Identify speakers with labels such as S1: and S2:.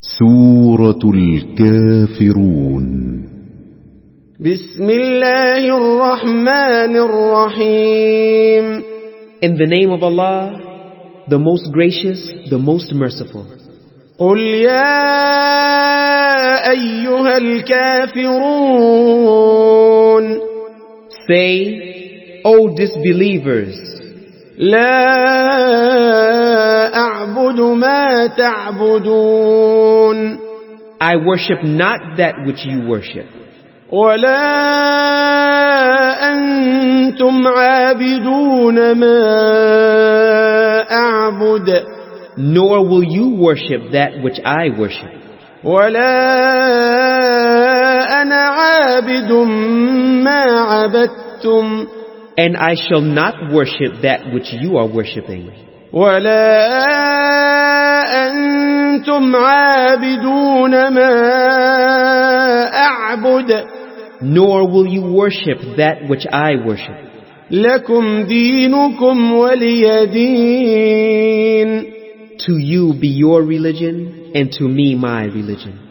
S1: سورة الكافرون.
S2: بسم الله الرحمن الرحيم.
S3: In the name of Allah, the most gracious, the most merciful.
S2: قل يا أيها الكافرون.
S3: Say, O disbelievers,
S2: لا أعبد ما تعبدون.
S3: I worship not that which you worship,
S2: ولا أنتم عابدون ما أعبد.
S3: nor will you worship that which I worship,
S2: ولا أنا عابد ما عبدتم.
S3: and I shall not worship that which you are worshiping,
S2: ولا أنتم عابدون ما أعبد.
S3: nor will you worship that which I worship.
S2: لكم دينكم ولي دين.
S3: To you be your religion, and to me my religion.